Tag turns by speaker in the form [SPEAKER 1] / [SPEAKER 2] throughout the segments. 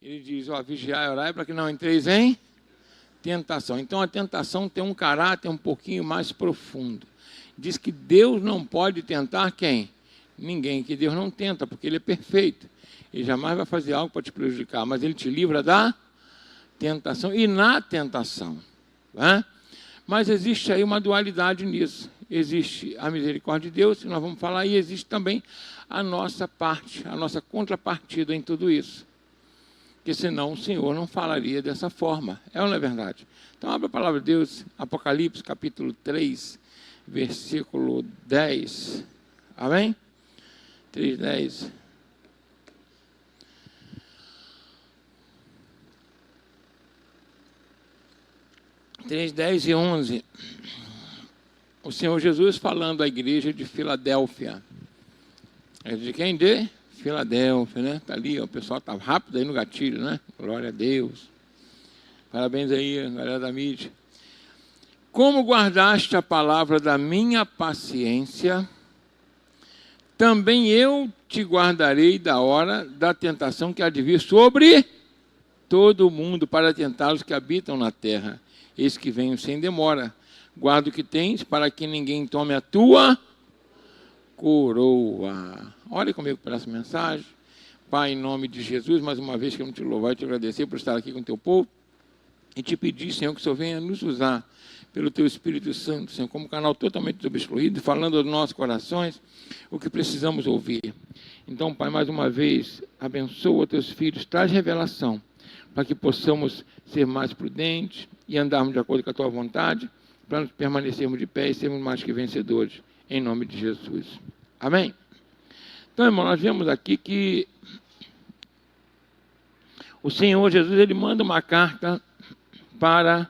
[SPEAKER 1] Ele diz, vigiai e orai para que não entreis em tentação. Então a tentação tem um caráter um pouquinho mais profundo. Diz que Deus não pode tentar quem? Ninguém, que Deus não tenta, porque Ele é perfeito. Ele jamais vai fazer algo para te prejudicar, mas Ele te livra da tentação. E na tentação, né? Mas existe aí uma dualidade nisso. Existe a misericórdia de Deus, que nós vamos falar, e existe também a nossa parte, a nossa contrapartida em tudo isso. Porque senão o Senhor não falaria dessa forma. É ou não é verdade? Então, abra a palavra de Deus, Apocalipse, capítulo 3, versículo 10. Amém? 3, 10. Três, 10 e 11. O Senhor Jesus falando à igreja de Filadélfia. É de quem? De Filadélfia, né? Está ali, o pessoal está rápido aí no gatilho, né? Glória a Deus. Parabéns aí, galera da mídia. Como guardaste a palavra da minha paciência, também eu te guardarei da hora da tentação que há de vir sobre todo o mundo, para tentar os que habitam na terra. Eis que venho sem demora. Guarda o que tens, para que ninguém tome a tua coroa. Olhe comigo para essa mensagem. Pai, em nome de Jesus, mais uma vez quero te louvar e te agradecer por estar aqui com o teu povo e te pedir, Senhor, que o Senhor venha nos usar pelo teu Espírito Santo, Senhor, como canal totalmente desobstruído, falando aos nossos corações o que precisamos ouvir. Então, Pai, mais uma vez, abençoa teus filhos, traz revelação, para que possamos ser mais prudentes e andarmos de acordo com a tua vontade, para permanecermos de pé e sermos mais que vencedores, em nome de Jesus. Amém? Então, irmão, nós vemos aqui que o Senhor Jesus, ele manda uma carta para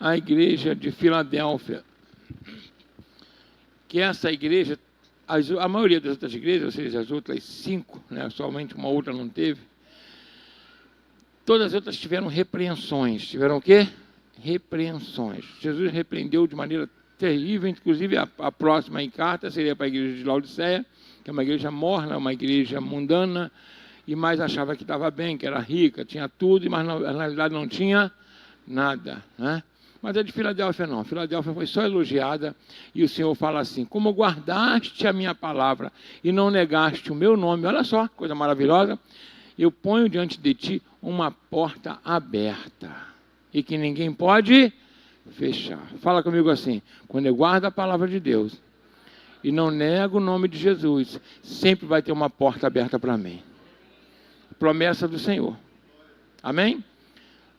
[SPEAKER 1] a igreja de Filadélfia, que essa igreja, a maioria das outras igrejas, ou seja, as outras 5, né, somente uma outra não teve, todas as outras tiveram repreensões. Tiveram o quê? Repreensões. Jesus repreendeu de maneira terrível, inclusive a próxima em carta seria para a igreja de Laodiceia, que é uma igreja morna, uma igreja mundana, e mais achava que estava bem, que era rica, tinha tudo, mas na realidade não tinha nada, né? Mas a de Filadélfia não. Filadélfia foi só elogiada, e o Senhor fala assim: como guardaste a minha palavra e não negaste o meu nome, olha só, coisa maravilhosa, eu ponho diante de ti uma porta aberta, e que ninguém pode fechar. Fala comigo assim: quando eu guardo a palavra de Deus e não nego o nome de Jesus, sempre vai ter uma porta aberta para mim. Promessa do Senhor. Amém?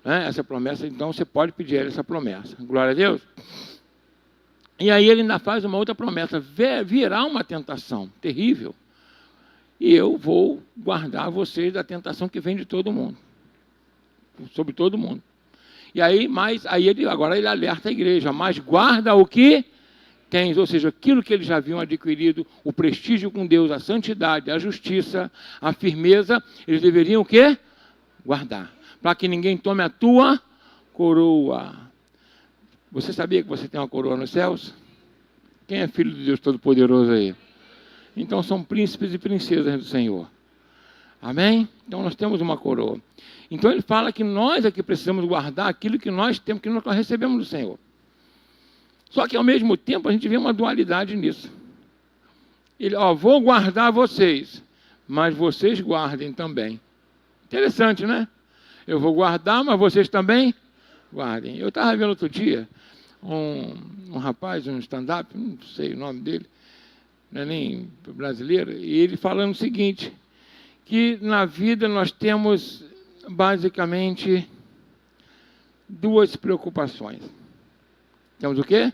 [SPEAKER 1] Essa promessa, então você pode pedir essa promessa. Glória a Deus. E aí ele ainda faz uma outra promessa: virá uma tentação terrível, e eu vou guardar vocês da tentação que vem de todo mundo, sobre todo mundo. E aí, agora ele alerta a igreja: mas guarda o que tens, ou seja, aquilo que eles já haviam adquirido, o prestígio com Deus, a santidade, a justiça, a firmeza, eles deveriam o quê? Guardar, para que ninguém tome a tua coroa. Você sabia que você tem uma coroa nos céus? Quem é filho de Deus Todo-Poderoso aí? Então são príncipes e princesas do Senhor. Amém? Então nós temos uma coroa. Então ele fala que nós é que precisamos guardar aquilo que nós temos, que nós recebemos do Senhor. Só que ao mesmo tempo a gente vê uma dualidade nisso. Ele, vou guardar vocês, mas vocês guardem também. Interessante, né? Eu vou guardar, mas vocês também guardem. Eu estava vendo outro dia um rapaz, um stand-up, não sei o nome dele, não é nem brasileiro, e ele falando o seguinte, que na vida nós temos basicamente 2 preocupações. Temos o quê?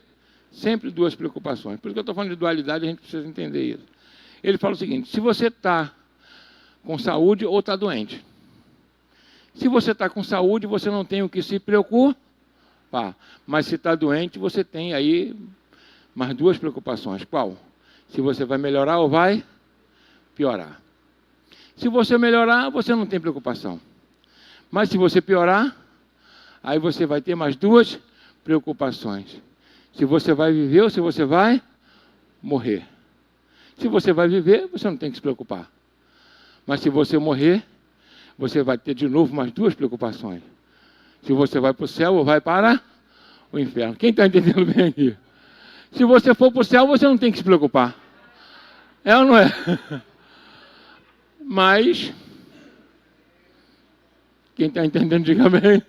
[SPEAKER 1] Sempre 2 preocupações. Por isso que eu estou falando de dualidade, a gente precisa entender isso. Ele fala o seguinte: se você está com saúde ou está doente. Se você está com saúde, você não tem o que se preocupar. Mas se está doente, você tem aí mais 2 preocupações. Qual? Se você vai melhorar ou vai piorar. Se você melhorar, você não tem preocupação. Mas se você piorar, aí você vai ter mais 2 preocupações. Se você vai viver ou se você vai morrer. Se você vai viver, você não tem que se preocupar. Mas se você morrer, você vai ter de novo mais duas preocupações. Se você vai para o céu ou vai para o inferno. Quem está entendendo bem aqui? Se você for para o céu, você não tem que se preocupar. É ou não é? Mas, quem está entendendo, diga bem.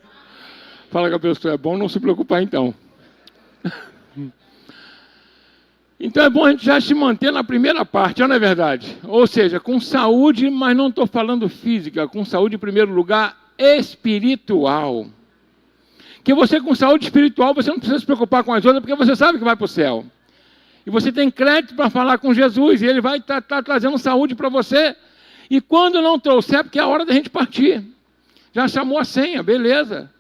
[SPEAKER 1] Fala com a pessoa, é bom não se preocupar então. Então é bom a gente já se manter na primeira parte, não é verdade? Ou seja, com saúde, mas não estou falando física, com saúde em primeiro lugar espiritual. Que você com saúde espiritual, você não precisa se preocupar com as outras, porque você sabe que vai para o céu. E você tem crédito para falar com Jesus, e Ele vai estar trazendo saúde para você. E quando não trouxer, porque é a hora da gente partir. Já chamou a senha, beleza.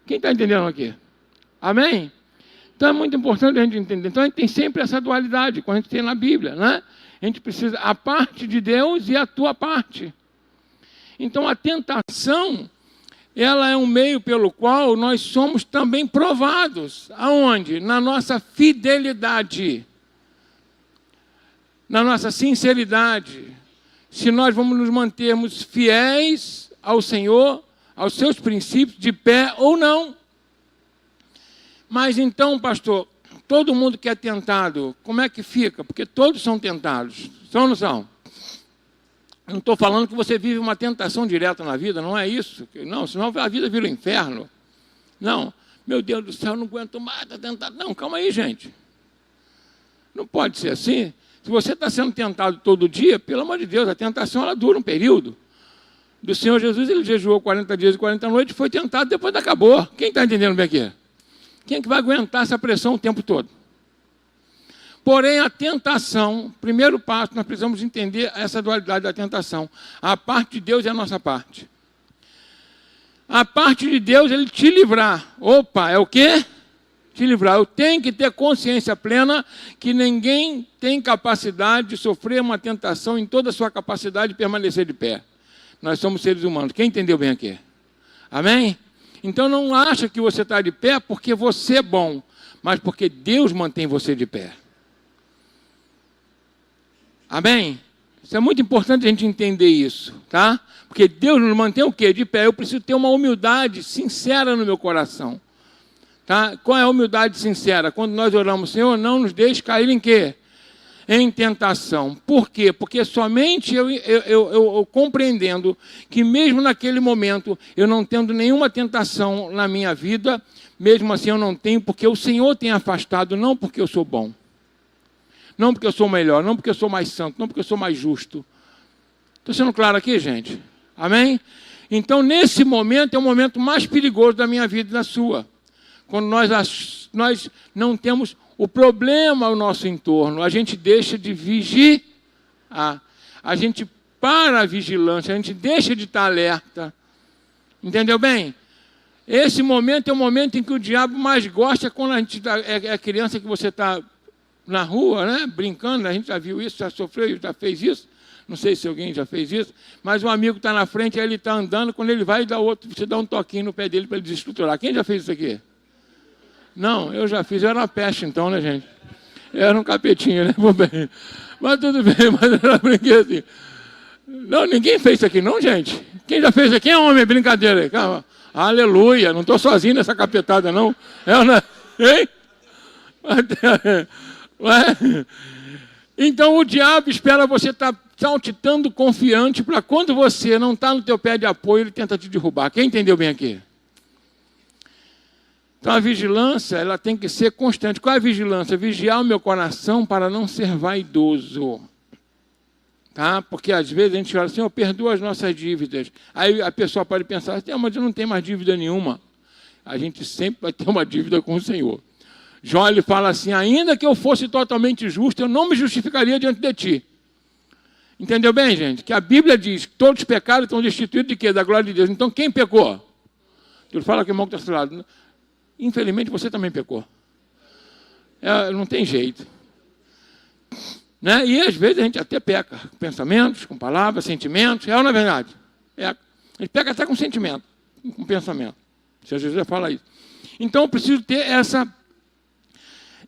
[SPEAKER 1] Quem está entendendo aqui? Amém? Então é muito importante a gente entender. Então a gente tem sempre essa dualidade, quando a gente tem na Bíblia, né? A gente precisa a parte de Deus e a tua parte. Então a tentação, ela é um meio pelo qual nós somos também provados. Aonde? Na nossa fidelidade. Na nossa sinceridade. Se nós vamos nos mantermos fiéis ao Senhor, aos seus princípios, de pé ou não. Mas então, pastor, todo mundo que é tentado, como é que fica? Porque todos são tentados. São ou não são? Não estou falando que você vive uma tentação direta na vida, não é isso. Não, senão a vida vira um inferno. Não, meu Deus do céu, não aguento mais, está tentado. Não, calma aí, gente. Não pode ser assim. Se você está sendo tentado todo dia, pelo amor de Deus, a tentação ela dura um período. Do Senhor Jesus, ele jejuou 40 dias e 40 noites, foi tentado, depois acabou. Quem está entendendo bem aqui? Quem é que vai aguentar essa pressão o tempo todo? Porém, a tentação, primeiro passo, nós precisamos entender essa dualidade da tentação. A parte de Deus é a nossa parte. A parte de Deus, Ele te livrar. Opa, é o quê? Te livrar. Eu tenho que ter consciência plena que ninguém tem capacidade de sofrer uma tentação em toda a sua capacidade de permanecer de pé. Nós somos seres humanos. Quem entendeu bem aqui? Amém? Então não acha que você está de pé porque você é bom, mas porque Deus mantém você de pé. Amém? Isso é muito importante a gente entender isso, tá? Porque Deus nos mantém o quê? De pé. Eu preciso ter uma humildade sincera no meu coração. Tá? Qual é a humildade sincera? Quando nós oramos, Senhor, não nos deixe cair em quê? Em tentação. Por quê? Porque somente eu compreendendo que mesmo naquele momento, eu não tendo nenhuma tentação na minha vida, mesmo assim eu não tenho, porque o Senhor tem afastado, não porque eu sou bom, não porque eu sou melhor, não porque eu sou mais santo, não porque eu sou mais justo. Estou sendo claro aqui, gente? Amém? Então, nesse momento, é o momento mais perigoso da minha vida e da sua. Quando nós não temos o problema ao nosso entorno, a gente deixa de vigiar, a gente para a vigilância, a gente deixa de estar alerta. Entendeu bem? Esse momento é o momento em que o diabo mais gosta, quando a gente é criança, que você está na rua, né, brincando, a gente já viu isso, já sofreu, já fez isso. Não sei se alguém já fez isso, mas um amigo está na frente, aí ele está andando, quando ele vai dar outro, você dá um toquinho no pé dele para ele desestruturar. Quem já fez isso aqui? Não, eu já fiz, eu era uma peste então, né, gente? Eu era um capetinho, né? Mas tudo bem, mas eu era brinquedo assim. Não, ninguém fez isso aqui não, gente. Quem já fez isso aqui é homem, brincadeira aí. Calma. Aleluia, não estou sozinho nessa capetada não. Hein? Então o diabo espera você estar saltitando confiante para quando você não está no teu pé de apoio, ele tenta te derrubar. Quem entendeu bem aqui? Então a vigilância, ela tem que ser constante. Qual é a vigilância? Vigiar o meu coração para não ser vaidoso. Tá? Porque às vezes a gente fala assim, perdoa as nossas dívidas. Aí a pessoa pode pensar assim, mas eu não tenho mais dívida nenhuma. A gente sempre vai ter uma dívida com o Senhor. Jó, ele fala assim, ainda que eu fosse totalmente justo, eu não me justificaria diante de ti. Entendeu bem, gente? Que a Bíblia diz que todos os pecados estão destituídos de quê? Da glória de Deus. Então quem pecou? Tu fala que o irmão que está ao seu lado. Infelizmente você também pecou. Não tem jeito. Né? E às vezes a gente até peca com pensamentos, com palavras, sentimentos. É ou não é verdade? A gente peca até com sentimento, com pensamento. O Senhor Jesus fala isso. Então eu preciso ter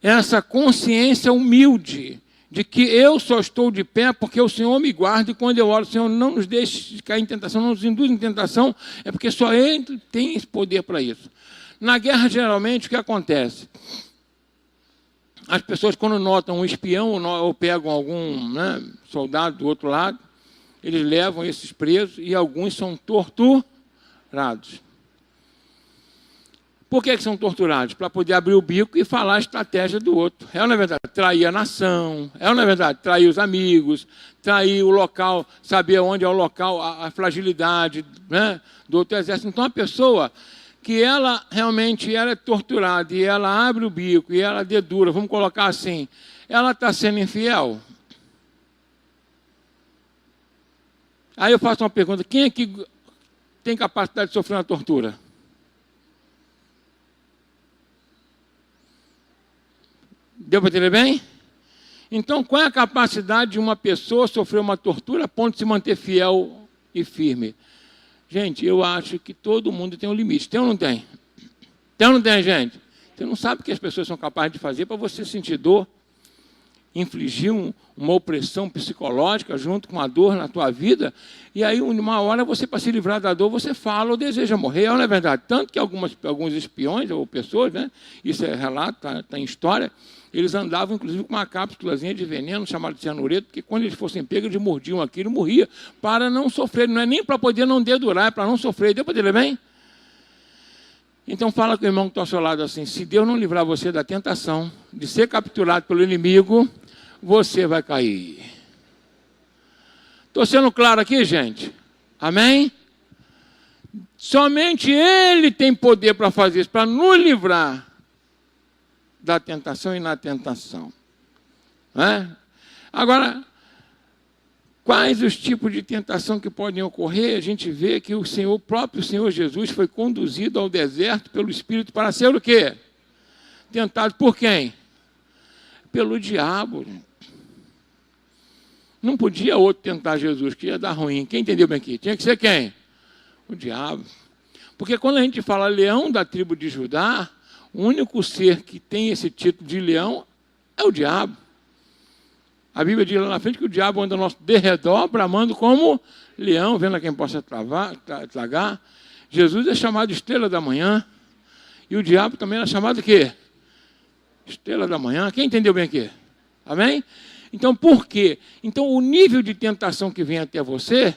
[SPEAKER 1] essa consciência humilde de que eu só estou de pé porque o Senhor me guarda, e quando eu oro, o Senhor não nos deixe de cair em tentação, não nos induz em tentação, é porque só Ele tem esse poder para isso. Na guerra, geralmente, o que acontece? As pessoas, quando notam um espião ou pegam algum, né, soldado do outro lado, eles levam esses presos e alguns são torturados. Por que são torturados? Para poder abrir o bico e falar a estratégia do outro. É ou não é verdade? Trair a nação, é ou não é verdade? Trair os amigos, trair o local, saber onde é o local, a fragilidade, né, do outro exército. Então, a pessoa que ela realmente ela é torturada e ela abre o bico e ela dedura, vamos colocar assim, ela está sendo infiel? Aí eu faço uma pergunta, quem aqui tem capacidade de sofrer uma tortura? Deu para entender bem? Então, qual é a capacidade de uma pessoa sofrer uma tortura a ponto de se manter fiel e firme? Gente, eu acho que todo mundo tem um limite. Tem ou não tem? Tem ou não tem, gente? Você não sabe o que as pessoas são capazes de fazer para você sentir dor, infligir uma opressão psicológica junto com a dor na tua vida, e aí, uma hora, você, para se livrar da dor, você fala ou deseja morrer. Não é verdade? Tanto que alguns espiões ou pessoas, né, isso é relato, está em história, eles andavam, inclusive, com uma cápsulazinha de veneno chamada de cianureto, porque quando eles fossem pegos, eles mordiam aquilo e morria, para não sofrer. Não é nem para poder não dedurar, é para não sofrer. Deu para entender bem? Então, fala com o irmão que está ao seu lado assim, se Deus não livrar você da tentação de ser capturado pelo inimigo, você vai cair. Estou sendo claro aqui, gente? Amém? Somente Ele tem poder para fazer isso, para nos livrar da tentação e na tentação. Né? Agora, quais os tipos de tentação que podem ocorrer? A gente vê que o próprio Senhor Jesus foi conduzido ao deserto pelo Espírito para ser o quê? Tentado por quem? Pelo diabo. Não podia outro tentar Jesus, que ia dar ruim. Quem entendeu bem aqui? Tinha que ser quem? O diabo. Porque quando a gente fala leão da tribo de Judá, o único ser que tem esse título de leão é o diabo. A Bíblia diz lá na frente que o diabo anda ao nosso derredor, bramando como leão, vendo a quem possa tragar. Jesus é chamado estrela da manhã. E o diabo também era chamado o quê? Estrela da manhã. Quem entendeu bem aqui? Amém? Então, por quê? Então, o nível de tentação que vem até você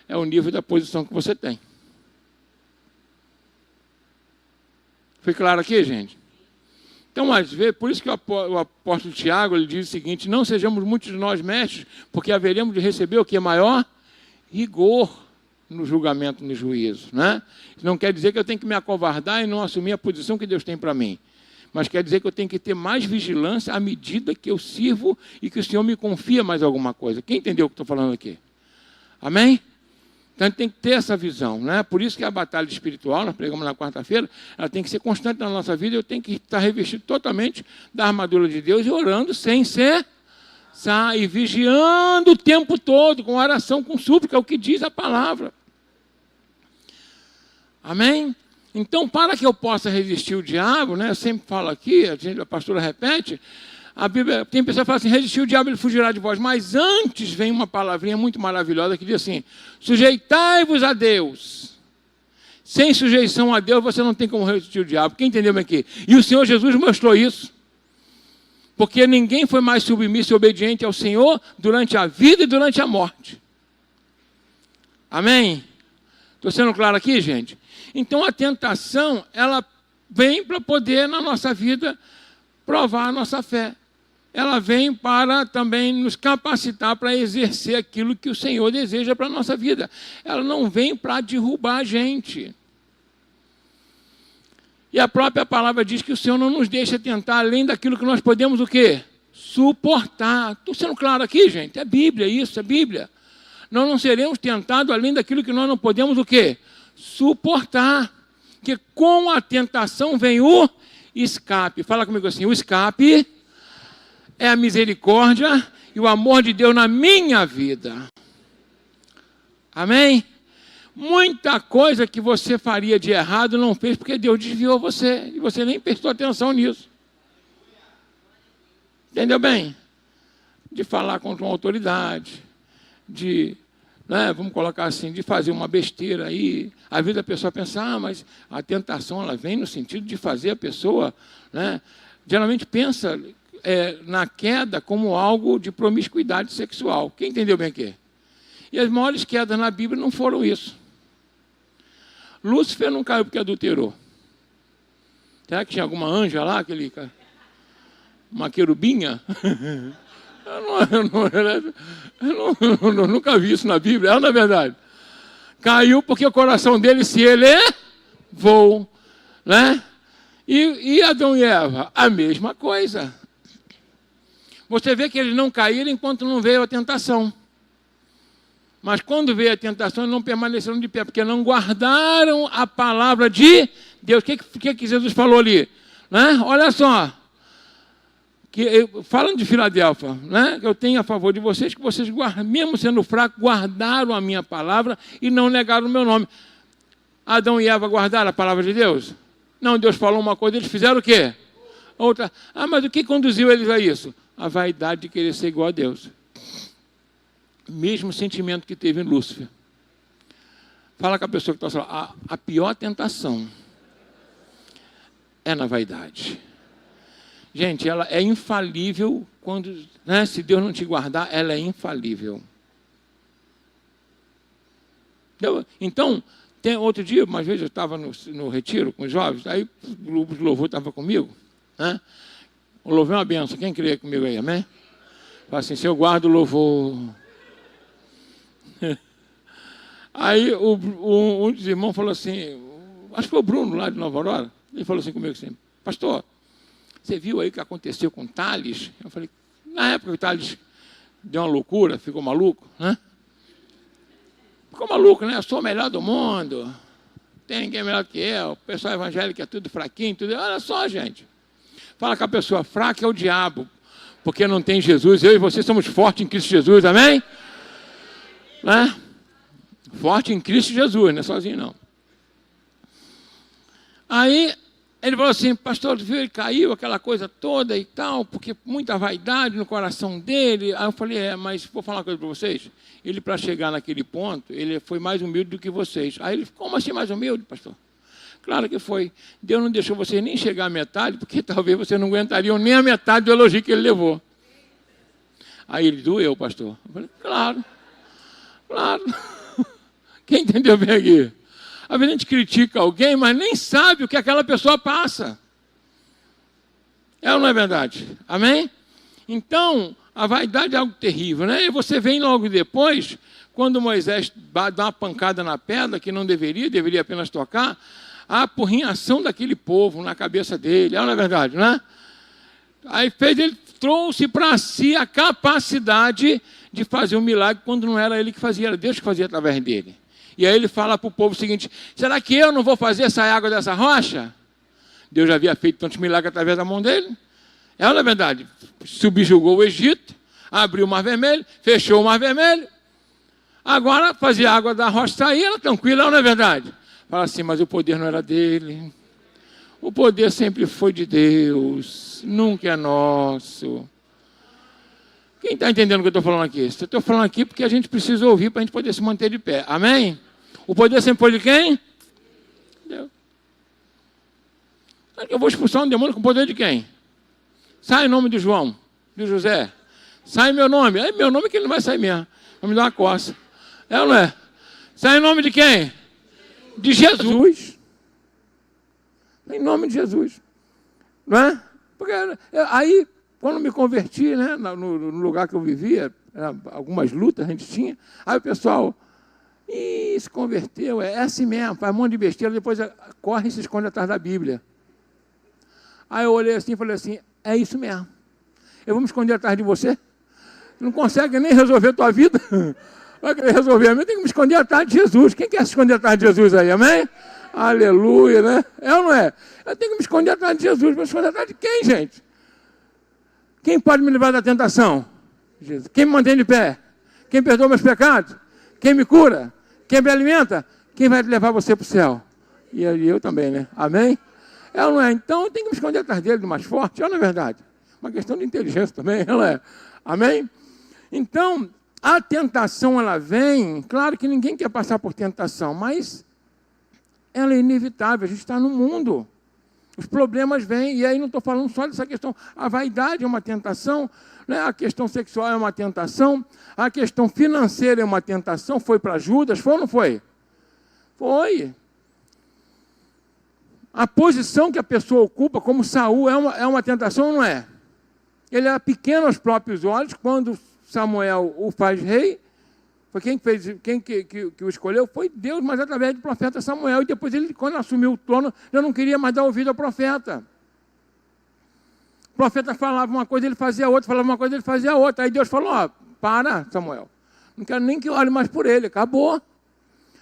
[SPEAKER 1] é o nível da posição que você tem. Foi claro aqui, gente? Então, às vezes, por isso que o apóstolo Tiago ele diz o seguinte, não sejamos muitos de nós mestres, porque haveremos de receber o que é maior? Rigor no julgamento, no juízo. Né? Isso não quer dizer que eu tenho que me acovardar e não assumir a posição que Deus tem para mim. Mas quer dizer que eu tenho que ter mais vigilância à medida que eu sirvo e que o Senhor me confia mais alguma coisa. Quem entendeu o que estou falando aqui? Amém? Então, a gente tem que ter essa visão. Né? Por isso que a batalha espiritual, nós pregamos na quarta-feira, ela tem que ser constante na nossa vida. Eu tenho que estar revestido totalmente da armadura de Deus e orando sem cessar e vigiando o tempo todo, com oração, com súplica, é o que diz a palavra. Amém? Então, para que eu possa resistir o diabo, né, eu sempre falo aqui, a pastora repete, a Bíblia, tem pessoas que falam assim, resistir o diabo, ele fugirá de vós. Mas antes vem uma palavrinha muito maravilhosa que diz assim, sujeitai-vos a Deus. Sem sujeição a Deus, você não tem como resistir o diabo. Quem entendeu bem aqui? E o Senhor Jesus mostrou isso. Porque ninguém foi mais submisso e obediente ao Senhor durante a vida e durante a morte. Amém? Estou sendo claro aqui, gente? Então, a tentação, ela vem para poder, na nossa vida, provar a nossa fé. Ela vem para também nos capacitar para exercer aquilo que o Senhor deseja para a nossa vida. Ela não vem para derrubar a gente. E a própria palavra diz que o Senhor não nos deixa tentar além daquilo que nós podemos o quê? Suportar. Estou sendo claro aqui, gente? É Bíblia isso, é Bíblia. Nós não seremos tentados além daquilo que nós não podemos o quê? Suportar. Que com a tentação vem o escape. Fala comigo assim, o escape é a misericórdia e o amor de Deus na minha vida. Amém? Muita coisa que você faria de errado não fez porque Deus desviou você. E você nem prestou atenção nisso. Entendeu bem? de falar contra uma autoridade, de, né, vamos colocar assim, de fazer uma besteira aí. Às vezes a pessoa pensa, mas a tentação ela vem no sentido de fazer a pessoa, né, geralmente pensa na queda como algo de promiscuidade sexual. Quem entendeu bem aqui? E as maiores quedas na Bíblia não foram isso. Lúcifer não caiu porque adulterou. Será que tinha alguma anja lá, uma querubinha? Eu nunca vi isso na Bíblia, na verdade. Caiu porque o coração dele se elevou, né? E Adão e Eva, a mesma coisa. Você vê que eles não caíram enquanto não veio a tentação. Mas quando veio a tentação, eles não permaneceram de pé, porque não guardaram a palavra de Deus. O que Jesus falou ali? Né? Olha só. Falando de Filadélfia, né? Eu tenho a favor de vocês, que vocês, mesmo sendo fracos, guardaram a minha palavra e não negaram o meu nome. Adão e Eva guardaram a palavra de Deus? Não, Deus falou uma coisa, eles fizeram o quê? Outra. Mas o que conduziu eles a isso? A vaidade de querer ser igual a Deus. Mesmo sentimento que teve em Lúcifer. Fala com a pessoa que está falando, a pior tentação é na vaidade. Gente, ela é infalível quando, né, se Deus não te guardar, ela é infalível. Então, outro dia, uma vez eu estava no retiro com os jovens, aí o grupo de louvor estava comigo, né? O louvor é uma benção, quem crê comigo aí, amém? Fala assim, se eu guardo o louvor... Aí um dos irmãos falou assim, acho que foi o Bruno lá de Nova Aurora, ele falou assim comigo assim, pastor, você viu aí o que aconteceu com o Thales? Eu falei, na época o Thales deu uma loucura, ficou maluco, né? Ficou maluco, né? Eu sou o melhor do mundo, tem ninguém melhor que eu, o pessoal evangélico é tudo fraquinho, tudo. Olha só, gente, fala que a pessoa fraca é o diabo, porque não tem Jesus, eu e você somos fortes em Cristo Jesus, amém? Né? Forte em Cristo Jesus, não é sozinho não. Aí ele falou assim, pastor, viu, ele caiu, aquela coisa toda e tal, porque muita vaidade no coração dele. Aí eu falei, mas vou falar uma coisa para vocês. Ele, para chegar naquele ponto, ele foi mais humilde do que vocês. Aí ele, como assim mais humilde, pastor? Claro que foi. Deus não deixou vocês nem chegar à metade, porque talvez vocês não aguentariam nem a metade do elogio que ele levou. Aí ele, doeu, pastor. Eu falei, claro. Quem entendeu bem aqui? Às vezes a gente critica alguém, mas nem sabe o que aquela pessoa passa. É ou não é verdade? Amém? Então, a vaidade é algo terrível, né? E você vem logo depois, quando Moisés dá uma pancada na pedra, que não deveria apenas tocar, a apurrinhação daquele povo na cabeça dele. É ou não é verdade, né? Aí ele trouxe para si a capacidade de fazer um milagre quando não era ele que fazia, era Deus que fazia através dele. E aí ele fala para o povo o seguinte, será que eu não vou fazer sair água dessa rocha? Deus já havia feito tantos milagres através da mão dele. É ou não é verdade? Subjugou o Egito, abriu o Mar Vermelho, fechou o Mar Vermelho. Agora fazia a água da rocha sair, era tranquila, não é verdade? Fala assim, mas o poder não era dele. O poder sempre foi de Deus, nunca é nosso. Quem está entendendo o que eu estou falando aqui? Eu estou falando aqui porque a gente precisa ouvir para a gente poder se manter de pé. Amém? O poder sempre foi de quem? Deus. Eu vou expulsar um demônio com o poder de quem? Sai em nome de João, de José. Sai meu nome. Aí meu nome que ele não vai sair mesmo. Vai me dar uma coça. É ou não é? Sai em nome de quem? De Jesus. Em nome de Jesus. Não é? Porque aí, quando me converti, né, no lugar que eu vivia, algumas lutas a gente tinha, aí o pessoal, se converteu, é assim mesmo, faz um monte de besteira, depois corre e se esconde atrás da Bíblia. Aí eu olhei assim e falei assim, é isso mesmo. Eu vou me esconder atrás de você? Não consegue nem resolver a tua vida? Vai querer resolver a minha? Tem que me esconder atrás de Jesus. Quem quer se esconder atrás de Jesus aí, amém? Aleluia, né? É ou não é? Eu tenho que me esconder atrás de Jesus. Mas esconder atrás de quem, gente? Quem pode me livrar da tentação? Jesus. Quem me mantém de pé? Quem perdoa meus pecados? Quem me cura? Quem me alimenta? Quem vai levar você para o céu? E eu também, né? Amém? É ou não é? Então eu tenho que me esconder atrás dele, do mais forte. É ou não é verdade? Uma questão de inteligência também, não é? Amém? Então, a tentação, ela vem, claro que ninguém quer passar por tentação, mas ela é inevitável, a gente está no mundo. Os problemas vêm, e aí não estou falando só dessa questão. A vaidade é uma tentação, né? A questão sexual é uma tentação, a questão financeira é uma tentação. Foi para Judas, foi ou não foi? Foi. A posição que a pessoa ocupa, como Saul, é uma tentação ou não é? Ele era pequeno aos próprios olhos, quando Samuel o faz rei. Foi quem que o escolheu? Foi Deus, mas através do profeta Samuel. E depois ele, quando assumiu o trono, já não queria mais dar ouvido ao profeta. O profeta falava uma coisa, ele fazia outra, falava uma coisa, ele fazia outra. Aí Deus falou, ó, para, Samuel. Não quero nem que olhe mais por ele, acabou.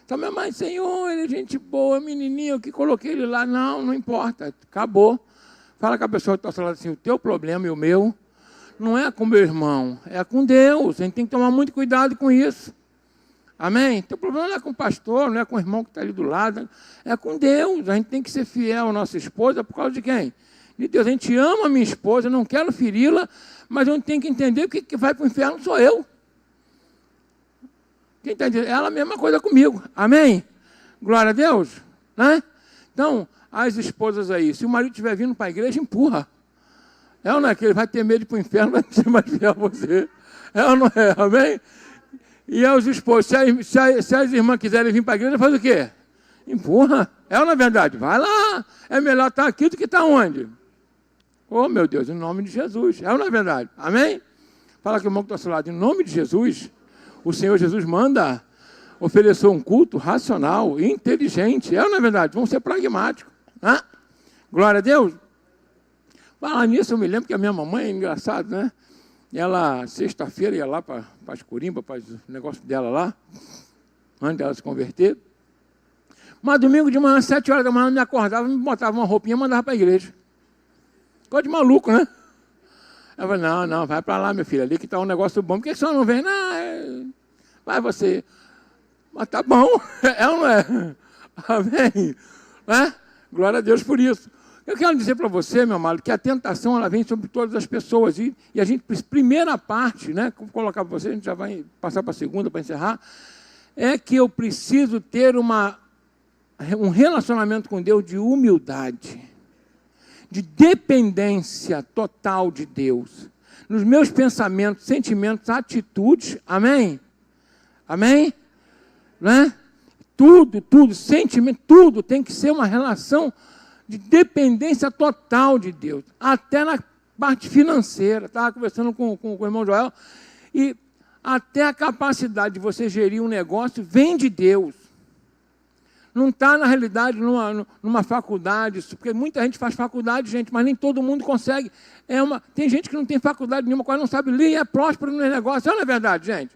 [SPEAKER 1] Samuel, mas Senhor, ele é gente boa, menininho, que coloquei ele lá. Não importa, acabou. Fala com a pessoa que está falando assim, o teu problema e o meu não é com meu irmão, é com Deus. A gente tem que tomar muito cuidado com isso. Amém? Então, o problema não é com o pastor, não é com o irmão que está ali do lado, é com Deus. A gente tem que ser fiel à nossa esposa por causa de quem? De Deus. A gente ama a minha esposa, não quero feri-la, mas a gente tem que entender que vai para o inferno sou eu. Quem está dizendo? Ela a mesma coisa comigo. Amém? Glória a Deus. Né? Então, as esposas aí, se o marido estiver vindo para a igreja, empurra. É ou não é que ele vai ter medo de ir para o inferno, vai ser mais fiel a você? É ou não é? Amém? E aos esposos, se as irmãs quiserem vir para a igreja, faz o quê? Empurra. É ou não é verdade? Vai lá. É melhor estar aqui do que estar onde? Oh, meu Deus, em nome de Jesus. É ou não é verdade? Amém? Fala que o irmão que está ao seu lado, em nome de Jesus, o Senhor Jesus manda oferecer um culto racional e inteligente. É ou não é verdade? Vamos ser pragmáticos. Né? Glória a Deus. Falar nisso, eu me lembro que a minha mamãe, é engraçado, né? Ela, sexta-feira, ia lá para as Corimba, para o negócio dela lá, antes dela se converter. Mas domingo de manhã, 7 horas da manhã, ela me acordava, me botava uma roupinha e mandava para a igreja. Coisa de maluco, né? Eu falei, não, vai para lá, meu filho, ali que está um negócio bom. Por que a senhora não vem? Não, vai você. Mas tá bom, é ou não é? Amém? Né? Glória a Deus por isso. Eu quero dizer para você, meu amado, que a tentação ela vem sobre todas as pessoas. E a gente, primeira parte, né, vou colocar para você, a gente já vai passar para a segunda para encerrar, é que eu preciso ter um relacionamento com Deus de humildade, de dependência total de Deus. Nos meus pensamentos, sentimentos, atitudes, amém? Amém? Né? Tudo, sentimento, tudo tem que ser uma relação de dependência total de Deus, até na parte financeira. Estava conversando com o irmão Joel, e até a capacidade de você gerir um negócio vem de Deus. Não está, na realidade, numa faculdade, porque muita gente faz faculdade, gente, mas nem todo mundo consegue. Tem gente que não tem faculdade nenhuma, quase não sabe ler e é próspero no negócio. Não é verdade, gente?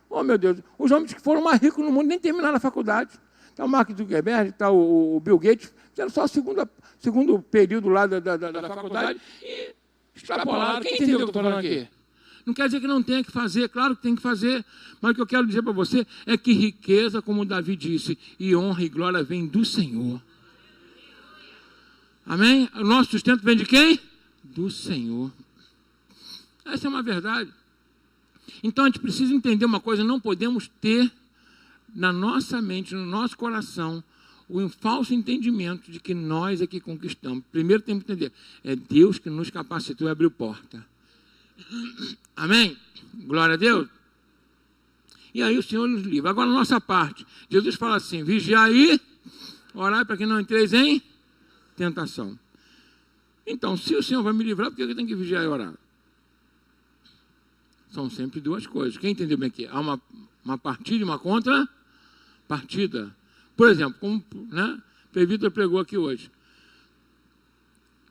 [SPEAKER 1] Oh, meu Deus, os homens que foram mais ricos no mundo nem terminaram a faculdade. Está o Mark Zuckerberg, está o Bill Gates, fizeram só o segundo período lá da faculdade e extrapolaram. Quem entendeu o que eu estou falando aqui? Não quer dizer que não tenha que fazer, claro que tem que fazer, mas o que eu quero dizer para você é que riqueza, como Davi disse, e honra e glória vem do Senhor. Amém? O nosso sustento vem de quem? Do Senhor. Essa é uma verdade. Então a gente precisa entender uma coisa, não podemos ter na nossa mente, no nosso coração, o falso entendimento de que nós é que conquistamos. Primeiro temos que entender, é Deus que nos capacitou e abriu porta. Amém? Glória a Deus. E aí o Senhor nos livra. Agora a nossa parte, Jesus fala assim, vigiai e orai para que não entreis em tentação. Então, se o Senhor vai me livrar, por que eu tenho que vigiar e orar? São sempre duas coisas. Quem entendeu bem aqui? Há uma partida e uma contrapartida. Por exemplo, como né, o Vitor pregou aqui hoje.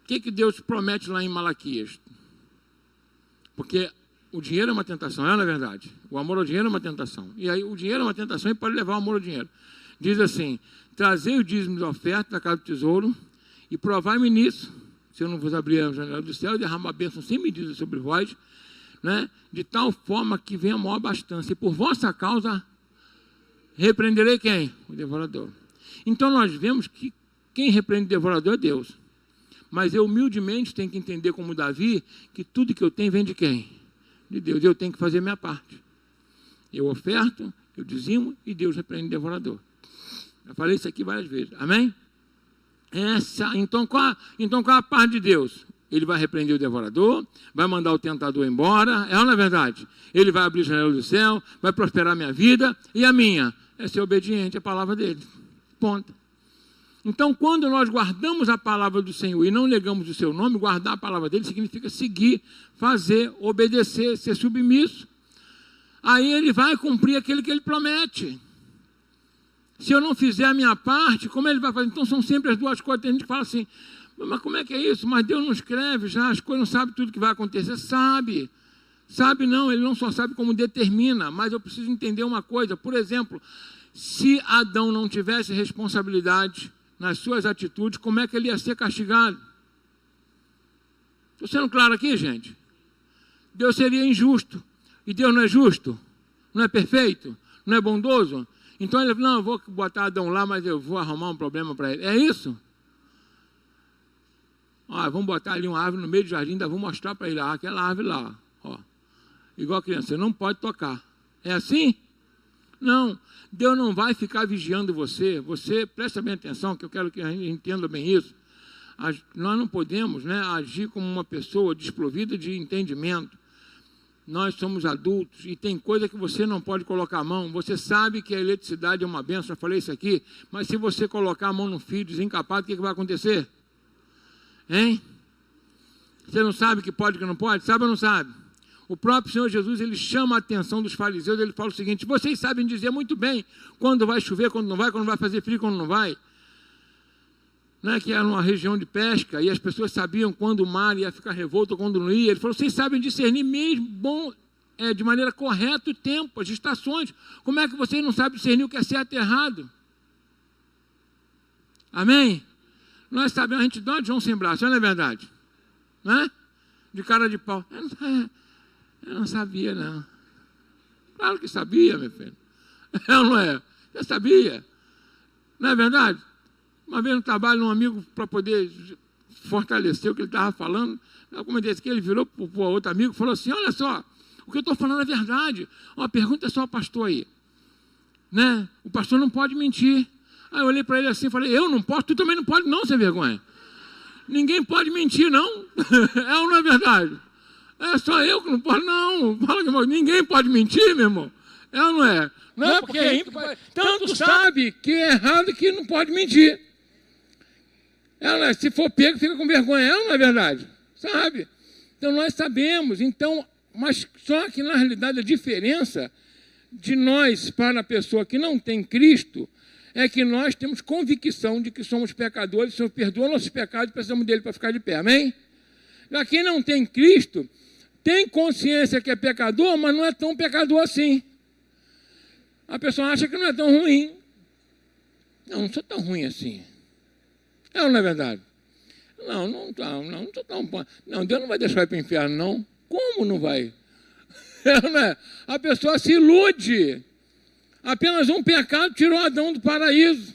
[SPEAKER 1] O que Deus promete lá em Malaquias? Porque o dinheiro é uma tentação, não é verdade? O amor ao dinheiro é uma tentação. E aí o dinheiro é uma tentação e pode levar o amor ao dinheiro. Diz assim, trazei o dízimo da oferta da casa do tesouro e provai-me nisso, se eu não vos abrir a janela do céu e derramar a bênção sem medida sobre vós, né? De tal forma que venha a maior abastança. E por vossa causa repreenderei quem? O devorador. Então nós vemos que quem repreende o devorador é Deus. Mas eu humildemente tenho que entender como Davi, que tudo que eu tenho vem de quem? de Deus. Eu tenho que fazer a minha parte. Eu oferto, eu dizimo e Deus repreende o devorador. Eu falei isso aqui várias vezes. Amém? Então, qual a parte de Deus? Ele vai repreender o devorador, vai mandar o tentador embora, ou não é verdade? Ele vai abrir a janela do céu, vai prosperar a minha vida, e a minha é ser obediente à palavra dele. Ponto. Então, quando nós guardamos a palavra do Senhor e não negamos o seu nome, guardar a palavra dele significa seguir, fazer, obedecer, ser submisso. Aí ele vai cumprir aquilo que ele promete. Se eu não fizer a minha parte, como ele vai fazer? Então, são sempre as duas coisas. Tem gente que fala assim, mas como é que é isso? Mas Deus não escreve já, as coisas, não sabe tudo que vai acontecer. Sabe. Sabe não, ele não só sabe como determina, mas eu preciso entender uma coisa. Por exemplo, se Adão não tivesse responsabilidade nas suas atitudes, como é que ele ia ser castigado? Estou sendo claro aqui, gente? Deus seria injusto. E Deus não é justo? Não é perfeito? Não é bondoso? Então ele falou, não, eu vou botar Adão lá, mas eu vou arrumar um problema para ele. É isso? Ó, vamos botar ali uma árvore no meio do jardim, ainda vou mostrar para ele, aquela árvore lá. Ó. Igual a criança, você não pode tocar. É assim? Não. Deus não vai ficar vigiando você. Você, presta bem atenção, que eu quero que a gente entenda bem isso. Nós não podemos, né, agir como uma pessoa desprovida de entendimento. Nós somos adultos e tem coisa que você não pode colocar a mão. Você sabe que a eletricidade é uma bênção, eu falei isso aqui, mas se você colocar a mão no fio desencapado, o que vai acontecer? Hein? Você não sabe o que pode e o que não pode? Sabe ou não sabe? O próprio Senhor Jesus, ele chama a atenção dos fariseus, ele fala o seguinte, vocês sabem dizer muito bem quando vai chover, quando não vai fazer frio, quando não vai. Né, que era uma região de pesca, e as pessoas sabiam quando o mar ia ficar revolto ou quando não ia. Ele falou, vocês sabem discernir mesmo de maneira correta o tempo, as estações. Como é que vocês não sabem discernir o que é certo e errado? Amém? Nós sabemos, a gente dá de João sem braço, não é verdade? Né? De cara de pau. Eu não sabia, não. Claro que sabia, meu filho. É ou não é? Eu sabia. Não é verdade? Uma vez no trabalho, um amigo, para poder fortalecer o que ele estava falando, eu comentei que ele virou para o outro amigo e falou assim, olha só, o que eu estou falando é verdade. Uma pergunta só ao pastor aí. Né? O pastor não pode mentir. Aí eu olhei para ele assim e falei, eu não posso, tu também não pode não, sem vergonha. Ninguém pode mentir, não. É ou não é verdade? É só eu que não posso, não. Fala que ninguém pode mentir, meu irmão. É ou não é? Não, porque tanto sabe que é errado e que não pode mentir. Se for pego, fica com vergonha. É ou não é verdade? Sabe? Então nós sabemos. Então, mas só que na realidade a diferença de nós para a pessoa que não tem Cristo é que nós temos convicção de que somos pecadores, o Senhor perdoa nossos pecados e precisamos dele para ficar de pé. Amém? Já quem não tem Cristo tem consciência que é pecador, mas não é tão pecador assim. A pessoa acha que não é tão ruim. Não sou tão ruim assim. É ou não é verdade? Não sou tão bom. Não, Deus não vai deixar eu ir para o inferno, não. Como não vai? Não é? A pessoa se ilude. Apenas um pecado tirou Adão do paraíso.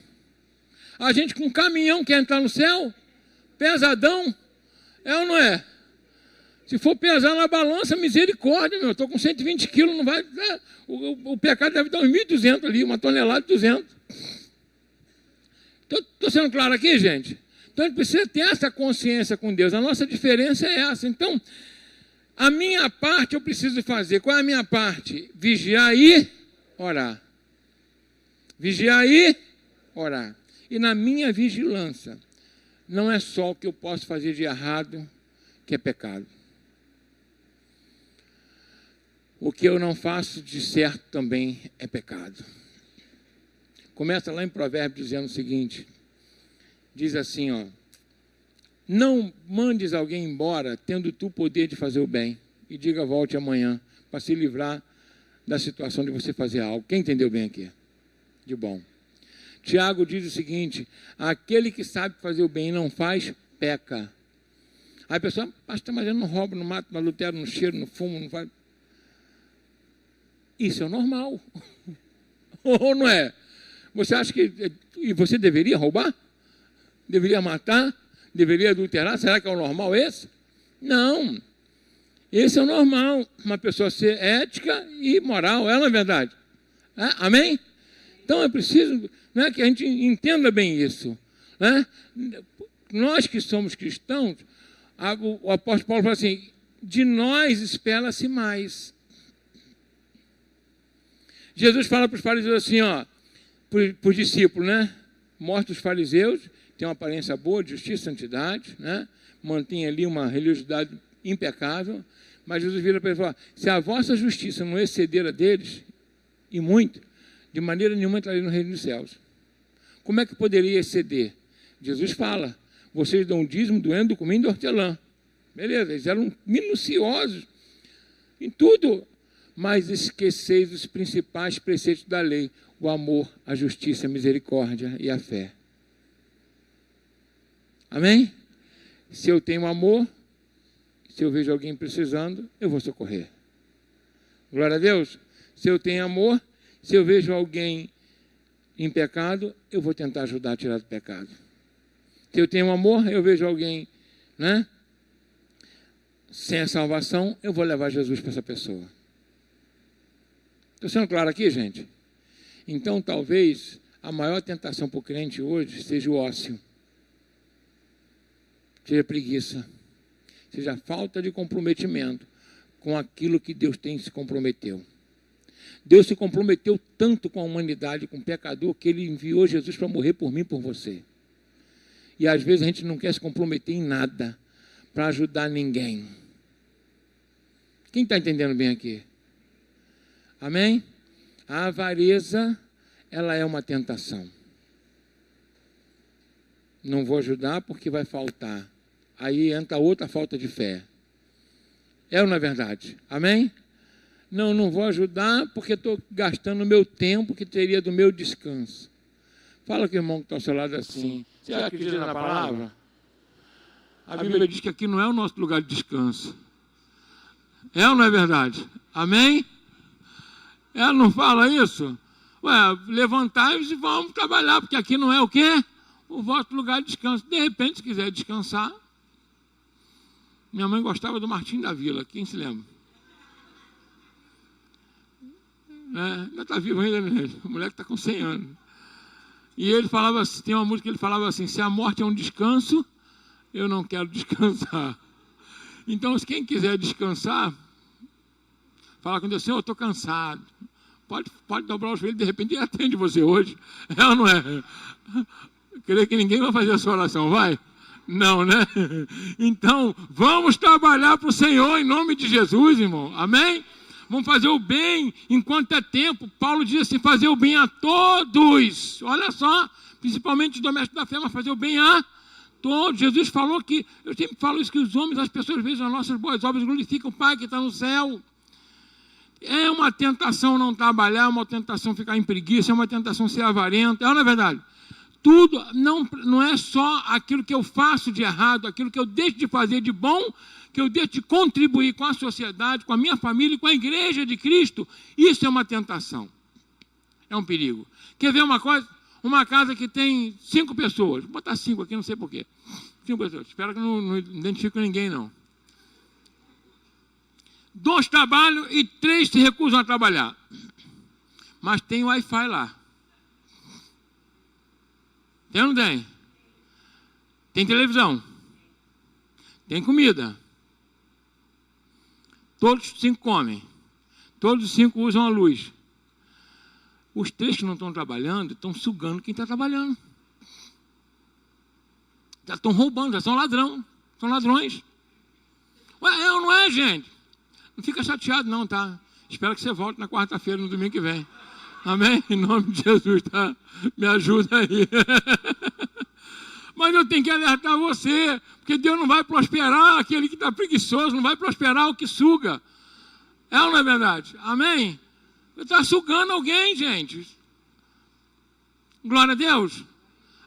[SPEAKER 1] A gente com um caminhão quer entrar no céu? Pesadão? É ou não é? Se for pesar na balança, misericórdia, meu. Estou com 120 quilos, não vai... O pecado deve dar uns 1.200 ali, uma tonelada de 200. Estou sendo claro aqui, gente? Então, a gente precisa ter essa consciência com Deus. A nossa diferença é essa. Então, a minha parte eu preciso fazer. Qual é a minha parte? Vigiar e orar. Vigiar e orar. E na minha vigilância, não é só o que eu posso fazer de errado, que é pecado. O que eu não faço de certo também é pecado. Começa lá em Provérbios dizendo o seguinte, diz assim, ó, não mandes alguém embora, tendo tu poder de fazer o bem, e diga volte amanhã, para se livrar da situação de você fazer algo. Quem entendeu bem aqui? De bom. Tiago diz o seguinte, aquele que sabe fazer o bem e não faz, peca. Aí a pessoa, pastor, mas eu não roubo, não mato, não adultero, não cheiro, não fumo, não faz... Isso é normal. Ou não é? Você acha que você deveria roubar? Deveria matar? Deveria adulterar? Será que é o normal esse? Não. Esse é o normal, uma pessoa ser ética e moral, não é verdade? Amém? Então é preciso, né, que a gente entenda bem isso. Né? Nós que somos cristãos, o apóstolo Paulo fala assim, de nós espera-se mais. Jesus fala para os fariseus assim, para os discípulos, né? Mortos os fariseus, têm uma aparência boa de justiça e santidade, né? Mantém ali uma religiosidade impecável, mas Jesus vira para ele e fala, se a vossa justiça não exceder a deles, e muito, de maneira nenhuma entraria no reino dos céus. Como é que poderia exceder? Jesus fala, vocês dão dízimo do endo, do cominho e do hortelã. Beleza, eles eram minuciosos em tudo, mas esqueceis os principais preceitos da lei, o amor, a justiça, a misericórdia e a fé. Amém? Se eu tenho amor, se eu vejo alguém precisando, eu vou socorrer. Glória a Deus. Se eu tenho amor, se eu vejo alguém em pecado, eu vou tentar ajudar a tirar do pecado. Se eu tenho amor, eu vejo alguém, né, sem a salvação, eu vou levar Jesus para essa pessoa. Estou sendo claro aqui, gente? Então, talvez, a maior tentação para o crente hoje seja o ócio. Seja preguiça. Seja falta de comprometimento com aquilo que Deus se comprometeu. Deus se comprometeu tanto com a humanidade, com o pecador, que Ele enviou Jesus para morrer por mim e por você. E às vezes a gente não quer se comprometer em nada para ajudar ninguém. Quem está entendendo bem aqui? Amém? A avareza, ela é uma tentação. Não vou ajudar porque vai faltar. Aí entra outra falta de fé. É ou não é verdade? Amém? Não vou ajudar porque estou gastando o meu tempo que teria do meu descanso. Fala com o irmão que está ao seu lado assim. Você acredita na palavra? A Bíblia diz que aqui não é o nosso lugar de descanso. É ou não é verdade? Amém? Ela não fala isso? Levantai-vos e vamos trabalhar, porque aqui não é o quê? O vosso lugar de descanso. De repente, se quiser descansar. Minha mãe gostava do Martim da Vila. Quem se lembra? Ainda está vivo ainda, né? O moleque está com 100 anos. E ele falava assim, tem uma música que ele falava assim, se a morte é um descanso, eu não quero descansar. Então, se quem quiser descansar, fala com Deus, Senhor, eu estou cansado. Pode dobrar os joelhos, de repente ele atende você hoje. É ou não é? Creio que ninguém vai fazer essa oração, vai? Não, né? Então, vamos trabalhar para o Senhor em nome de Jesus, irmão. Amém? Vamos fazer o bem enquanto é tempo. Paulo diz assim, fazer o bem a todos. Olha só, principalmente os domésticos da fé, mas fazer o bem a todos. Jesus falou que, eu sempre falo isso, que os homens, as pessoas vejam as nossas boas obras, glorificam o Pai que está no céu. É uma tentação não trabalhar, é uma tentação ficar em preguiça, é uma tentação ser avarento. É ou não é verdade? Tudo não é só aquilo que eu faço de errado, aquilo que eu deixo de fazer de bom, que eu deixo de contribuir com a sociedade, com a minha família e com a igreja de Cristo. Isso é uma tentação. É um perigo. Quer ver uma coisa? Uma casa que tem 5 pessoas. Vou botar 5 aqui, não sei porquê. 5 pessoas. Espero que não identifique ninguém, não. 2 trabalham e 3 se recusam a trabalhar. Mas tem Wi-Fi lá. Tem ou não tem? Tem televisão. Tem comida. Todos os 5 comem. Todos os 5 usam a luz. Os 3 que não estão trabalhando, estão sugando quem está trabalhando. Já estão roubando, já são ladrão. São ladrões. É ou não é, gente? Não fica chateado não, tá? Espero que você volte na quarta-feira, no domingo que vem. Amém? Em nome de Jesus, tá? Me ajuda aí. Mas eu tenho que alertar você, porque Deus não vai prosperar aquele que está preguiçoso, não vai prosperar o que suga. É ou não é verdade? Amém? Está sugando alguém, gente. Glória a Deus.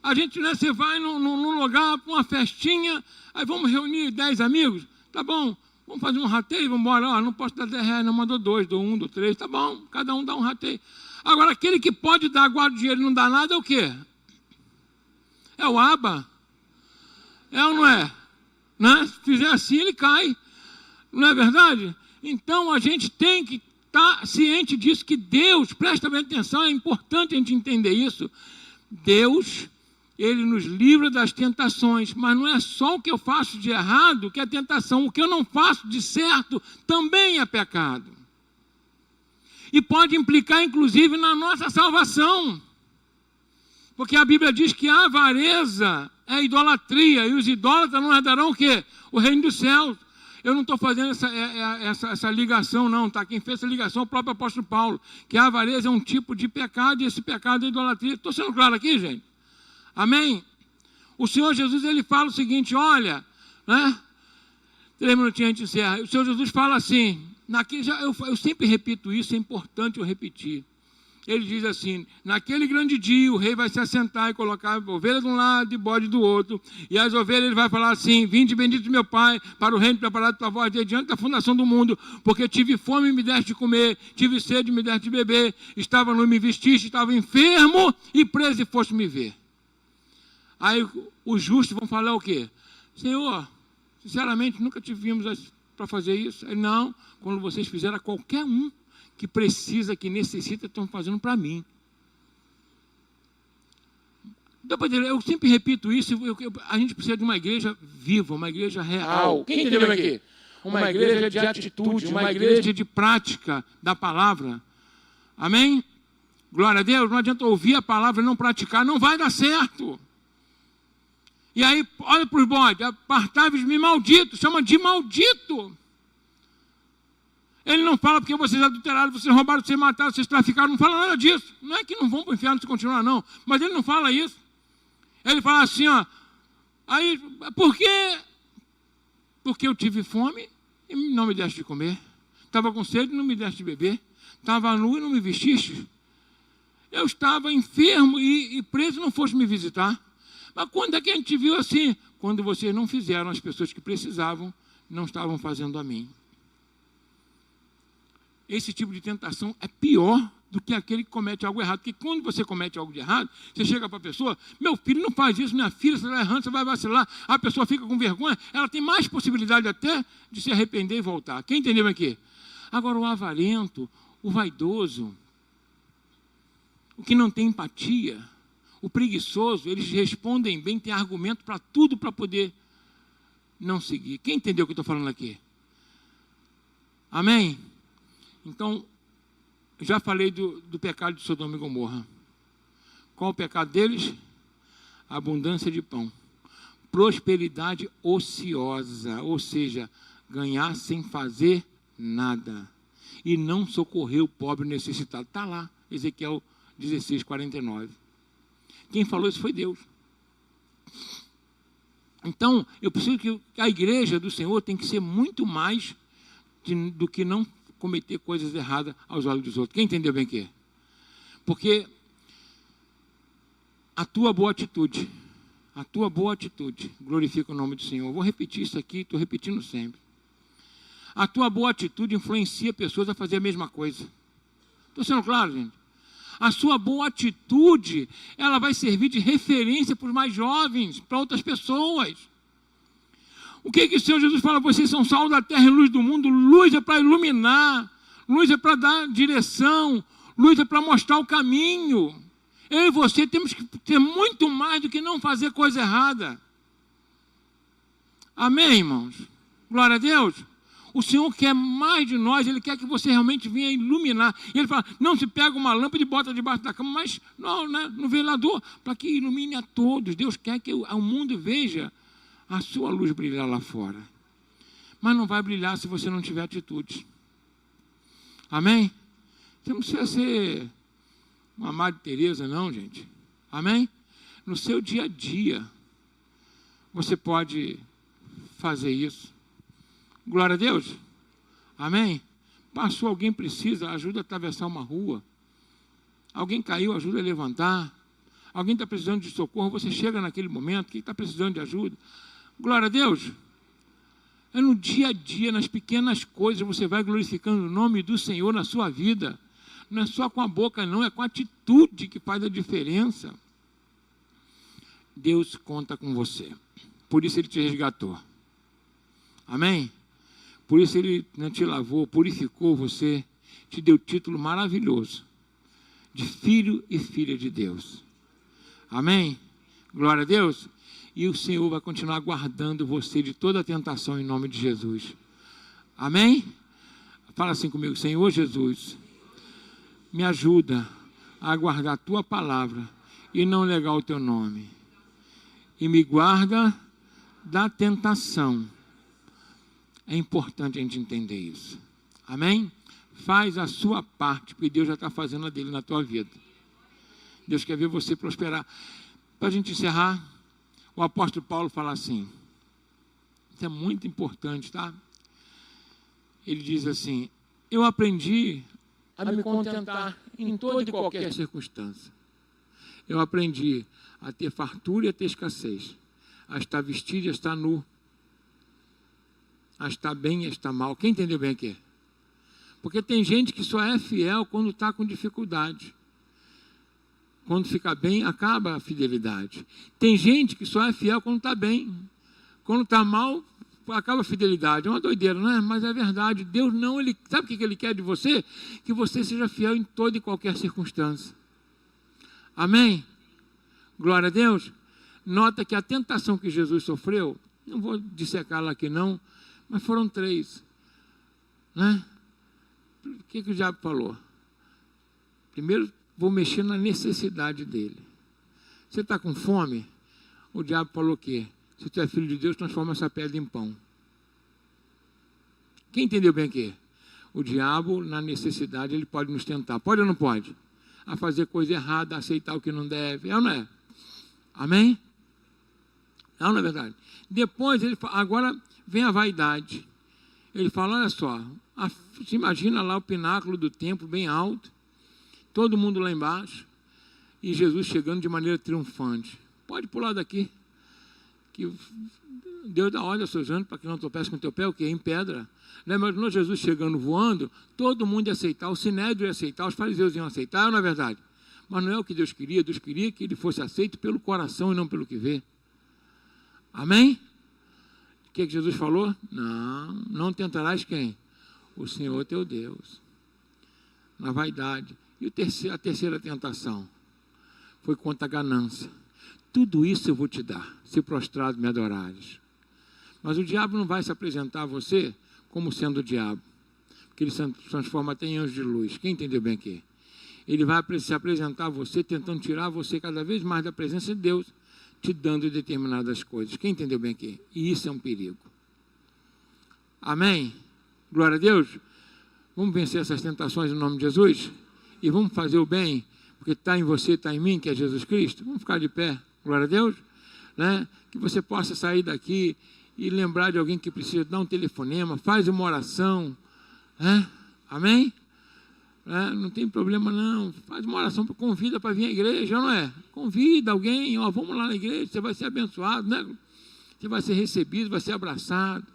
[SPEAKER 1] A gente, né, você vai num lugar, para uma festinha, aí vamos reunir 10 amigos, tá bom, vamos fazer um rateio, vamos embora, não posso dar 10 reais, não, mandou 2, dou 1, dou 3, tá bom, cada um dá um rateio. Agora, aquele que pode dar, guarda o dinheiro e não dá nada, é o quê? É o aba. É ou não é? Né? Se fizer assim, ele cai. Não é verdade? Então a gente tem que estar ciente disso, que Deus, presta bem atenção, é importante a gente entender isso. Deus, Ele nos livra das tentações, mas não é só o que eu faço de errado que é tentação, o que eu não faço de certo também é pecado. E pode implicar, inclusive, na nossa salvação. Porque a Bíblia diz que a avareza é idolatria, e os idólatras não herdarão o quê? O reino dos céus. Eu não estou fazendo essa ligação, não, tá? Quem fez essa ligação é o próprio apóstolo Paulo, que a avareza é um tipo de pecado, e esse pecado é idolatria. Estou sendo claro aqui, gente? Amém? O Senhor Jesus, ele fala o seguinte, olha, né? 3 minutinhos a gente encerra. O Senhor Jesus fala assim, eu sempre repito isso, é importante eu repetir. Ele diz assim, naquele grande dia o rei vai se assentar e colocar ovelha de um lado e bode do outro, e as ovelhas ele vai falar assim, vinde bendito de meu pai, para o reino preparado para vós diante da fundação do mundo, porque tive fome e me deste de comer, tive sede e me deste de beber, estava nu e me vestiste, estava enfermo e preso e foste me ver. Aí os justos vão falar o quê? Senhor, sinceramente nunca te vimos para fazer isso. Ele, não, quando vocês fizeram a qualquer um que precisa, que necessita, estão fazendo para mim. Eu sempre repito isso, a gente precisa de uma igreja viva, uma igreja real.
[SPEAKER 2] Quem entendeu aqui? Uma igreja de atitude, uma igreja
[SPEAKER 1] de prática da palavra. Amém? Glória a Deus, não adianta ouvir a palavra e não praticar, não vai dar certo. E aí, olha para os bodes, apartai-vos-me maldito, chama de maldito. Ele não fala porque vocês adulteraram, vocês roubaram, vocês mataram, vocês traficaram, não fala nada disso. Não é que não vão para o inferno se continuar, não. Mas ele não fala isso. Ele fala assim, ó. Aí, por quê? Porque eu tive fome e não me deste de comer. Estava com sede e não me deste de beber. Estava nu e não me vestiste. Eu estava enfermo e preso e não foste me visitar. Mas quando é que a gente viu assim? Quando vocês não fizeram, as pessoas que precisavam não estavam fazendo a mim. Esse tipo de tentação é pior do que aquele que comete algo errado. Porque quando você comete algo de errado, você chega para a pessoa, meu filho não faz isso, minha filha, você está errando, você vai vacilar. A pessoa fica com vergonha, ela tem mais possibilidade até de se arrepender e voltar. Quem entendeu aqui? Agora o avarento, o vaidoso, o que não tem empatia, o preguiçoso, eles respondem bem, tem argumento para tudo para poder não seguir. Quem entendeu o que eu estou falando aqui? Amém? Então, já falei do pecado de Sodoma e Gomorra. Qual o pecado deles? Abundância de pão. Prosperidade ociosa, ou seja, ganhar sem fazer nada. E não socorrer o pobre necessitado. Está lá, Ezequiel 16, 49. Quem falou isso foi Deus. Então, eu preciso que a igreja do Senhor tem que ser muito mais do que não cometer coisas erradas aos olhos dos outros. Quem entendeu bem o que é? Porque a tua boa atitude glorifica o nome do Senhor. Eu vou repetir isso aqui, estou repetindo sempre. A tua boa atitude influencia pessoas a fazer a mesma coisa. Estou sendo claro, gente? A sua boa atitude, ela vai servir de referência para os mais jovens, para outras pessoas. O que o Senhor Jesus fala? Vocês são sal da terra e luz do mundo. Luz é para iluminar, luz é para dar direção, luz é para mostrar o caminho. Eu e você temos que ter muito mais do que não fazer coisa errada. Amém, irmãos? Glória a Deus. O Senhor quer mais de nós, Ele quer que você realmente venha iluminar. E Ele fala, não se pega uma lâmpada e bota debaixo da cama, mas não, né, no velador, para que ilumine a todos. Deus quer que o mundo veja a sua luz brilhar lá fora. Mas não vai brilhar se você não tiver atitude. Amém? Você não precisa ser uma Madre Teresa, não, gente. Amém? No seu dia a dia, você pode fazer isso. Glória a Deus. Amém? Passou, alguém precisa, ajuda a atravessar uma rua. Alguém caiu, ajuda a levantar. Alguém está precisando de socorro, você chega naquele momento, quem está precisando de ajuda? Glória a Deus. É no dia a dia, nas pequenas coisas, você vai glorificando o nome do Senhor na sua vida. Não é só com a boca, não, é com a atitude que faz a diferença. Deus conta com você. Por isso Ele te resgatou. Amém? Por isso Ele te lavou, purificou você, te deu título maravilhoso de filho e filha de Deus. Amém? Glória a Deus. E o Senhor vai continuar guardando você de toda a tentação em nome de Jesus. Amém? Fala assim comigo: Senhor Jesus, me ajuda a guardar a tua palavra e não negar o teu nome. E me guarda da tentação. É importante a gente entender isso. Amém? Faz a sua parte, porque Deus já está fazendo a dele na tua vida. Deus quer ver você prosperar. Para a gente encerrar, o apóstolo Paulo fala assim, isso é muito importante, tá? Ele diz assim: eu aprendi a me contentar em toda e qualquer circunstância. Eu aprendi a ter fartura e a ter escassez, a estar vestido e a estar nu, a estar bem e a estar mal. Quem entendeu bem aqui? Porque tem gente que só é fiel quando está com dificuldade. Quando fica bem, acaba a fidelidade. Tem gente que só é fiel quando está bem. Quando está mal, acaba a fidelidade. É uma doideira, não é? Mas é verdade. Deus não, Ele sabe o que Ele quer de você? Que você seja fiel em toda e qualquer circunstância. Amém? Glória a Deus. Nota que a tentação que Jesus sofreu, não vou dissecá-la aqui não, mas foram 3. Né? O que o diabo falou? Primeiro, vou mexer na necessidade dele. Você está com fome? O diabo falou o quê? Se tu é filho de Deus, transforma essa pedra em pão. Quem entendeu bem aqui? O diabo, na necessidade, ele pode nos tentar. Pode ou não pode? A fazer coisa errada, a aceitar o que não deve. É ou não é? Amém? Não é verdade? Depois, agora vem a vaidade. Ele fala, olha só, você imagina lá o pináculo do templo, bem alto, todo mundo lá embaixo, e Jesus chegando de maneira triunfante. Pode pular daqui, que Deus dá ordem aos seus anjos para que não tropece com o teu pé, o que? Em pedra. Imaginou Jesus chegando voando, todo mundo ia aceitar, o sinédrio ia aceitar, os fariseus iam aceitar, não é verdade? Mas não é o que Deus queria que ele fosse aceito pelo coração e não pelo que vê. Amém? O que Jesus falou? Não tentarás quem? O Senhor teu Deus. Na vaidade. E a terceira tentação foi contra a ganância. Tudo isso eu vou te dar, se prostrado me adorares. Mas o diabo não vai se apresentar a você como sendo o diabo, porque ele se transforma até em anjo de luz. Quem entendeu bem aqui? Ele vai se apresentar a você, tentando tirar você cada vez mais da presença de Deus, te dando determinadas coisas. Quem entendeu bem aqui? E isso é um perigo. Amém? Glória a Deus. Vamos vencer essas tentações em nome de Jesus? E vamos fazer o bem, porque está em você, está em mim, que é Jesus Cristo. Vamos ficar de pé, glória a Deus, né? Que você possa sair daqui e lembrar de alguém que precisa dar um telefonema, faz uma oração, né? Amém? Não tem problema não, faz uma oração, convida para vir à igreja, não é? Convida alguém, vamos lá na igreja, você vai ser abençoado, né? Você vai ser recebido, vai ser abraçado,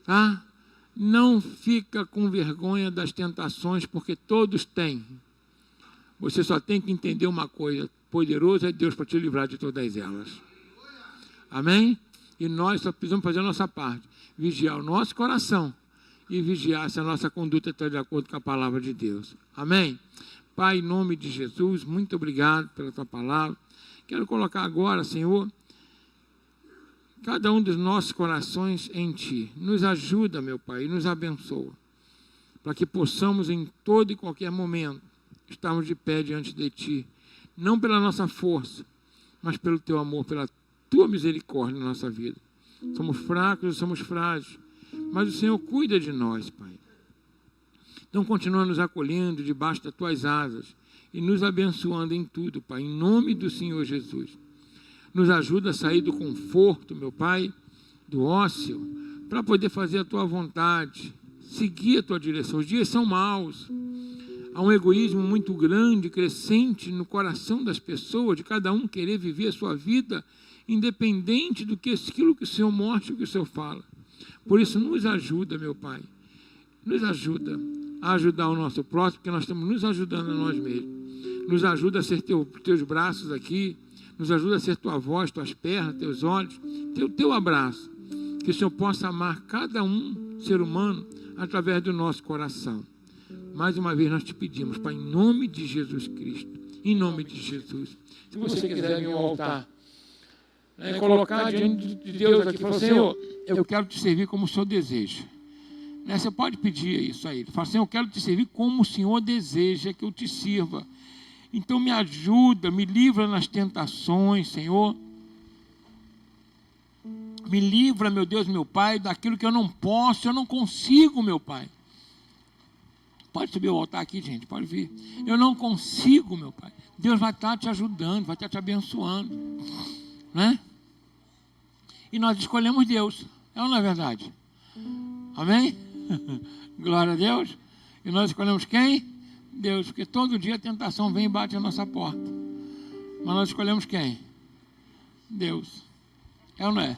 [SPEAKER 1] tá? Não fica com vergonha das tentações, porque todos têm. Você só tem que entender uma coisa: poderoso é Deus para te livrar de todas elas. Amém? E nós só precisamos fazer a nossa parte, vigiar o nosso coração e vigiar se a nossa conduta está de acordo com a palavra de Deus. Amém? Pai, em nome de Jesus, muito obrigado pela tua palavra. Quero colocar agora, Senhor, cada um dos nossos corações em Ti. Nos ajuda, meu Pai, e nos abençoa, para que possamos em todo e qualquer momento estarmos de pé diante de Ti, não pela nossa força, mas pelo Teu amor, pela Tua misericórdia na nossa vida. Somos fracos e somos frágeis, mas o Senhor cuida de nós, Pai. Então continua nos acolhendo debaixo das Tuas asas e nos abençoando em tudo, Pai, em nome do Senhor Jesus. Nos ajuda a sair do conforto, meu Pai, do ócio, para poder fazer a Tua vontade, seguir a Tua direção. Os dias são maus. Há um egoísmo muito grande, crescente no coração das pessoas, de cada um querer viver a sua vida, independente do que aquilo que o Senhor mostra, o que o Senhor fala. Por isso, nos ajuda, meu Pai. Nos ajuda a ajudar o nosso próximo, porque nós estamos nos ajudando a nós mesmos. Nos ajuda a ser teus braços aqui, nos ajuda a ser tua voz, tuas pernas, teus olhos, teu abraço. Que o Senhor possa amar cada um ser humano através do nosso coração. Mais uma vez nós te pedimos, Pai, em nome de Jesus Cristo, em nome de Jesus. Se você quiser vir ao altar, colocar diante de Deus aqui, falar, Senhor, eu quero te servir como o Senhor deseja. Você pode pedir isso aí. Fala, Senhor, eu quero te servir como o Senhor deseja que eu te sirva. Então me ajuda, me livra nas tentações, Senhor. Me livra, meu Deus, meu Pai, daquilo que eu não posso, eu não consigo, meu Pai. Pode subir ao altar aqui, gente, pode vir. Eu não consigo, meu Pai. Deus vai estar te ajudando, vai estar te abençoando. Né? E nós escolhemos Deus. É ou não é verdade? Amém? Glória a Deus. E nós escolhemos quem? Deus, porque todo dia a tentação vem e bate a nossa porta. Mas nós escolhemos quem? Deus. É ou não é?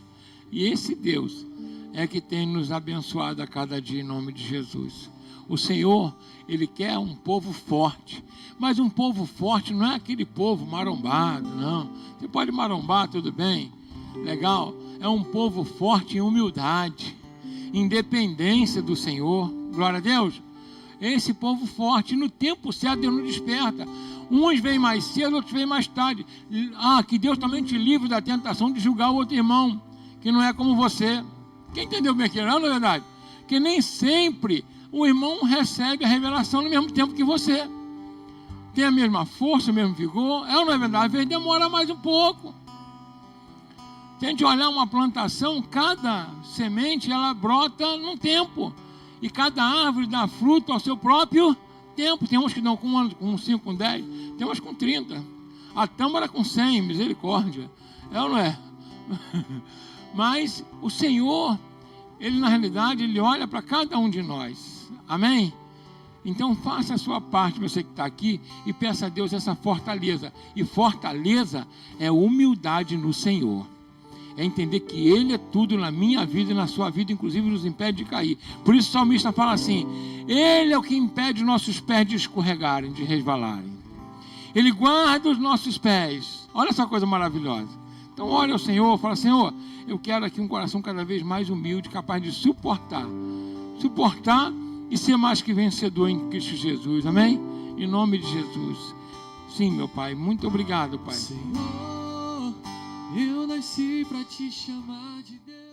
[SPEAKER 1] E esse Deus é que tem nos abençoado a cada dia em nome de Jesus. O Senhor, Ele quer um povo forte. Mas um povo forte não é aquele povo marombado, não. Você pode marombar, tudo bem, legal. É um povo forte em humildade, independência do Senhor. Glória a Deus. Esse povo forte, no tempo certo Deus nos desperta. Uns vêm mais cedo, outros vêm mais tarde. Que Deus também te livre da tentação de julgar o outro irmão, que não é como você. Quem entendeu bem aqui? Não é verdade? Que nem sempre o irmão recebe a revelação no mesmo tempo que você. Tem a mesma força, o mesmo vigor. É ou não é verdade? Às vezes demora mais um pouco. Se a gente olhar uma plantação, cada semente ela brota num tempo. E cada árvore dá fruto ao seu próprio tempo. Tem uns que dão com 1 ano, com 5, com 10. Tem uns com 30. A tâmara com 100, misericórdia. É ou não é? Mas o Senhor, Ele na realidade, Ele olha para cada um de nós. Amém? Então faça a sua parte, você que está aqui, e peça a Deus essa fortaleza. E fortaleza é humildade no Senhor. É entender que Ele é tudo na minha vida e na sua vida, inclusive nos impede de cair. Por isso o salmista fala assim: Ele é o que impede nossos pés de escorregarem, de resvalarem. Ele guarda os nossos pés. Olha essa coisa maravilhosa. Então olha ao Senhor, fala: Senhor, eu quero aqui um coração cada vez mais humilde, capaz de suportar e ser mais que vencedor em Cristo Jesus. Amém? Em nome de Jesus. Sim, meu Pai. Muito obrigado, Pai.
[SPEAKER 2] Senhor, eu nasci para te chamar de Deus.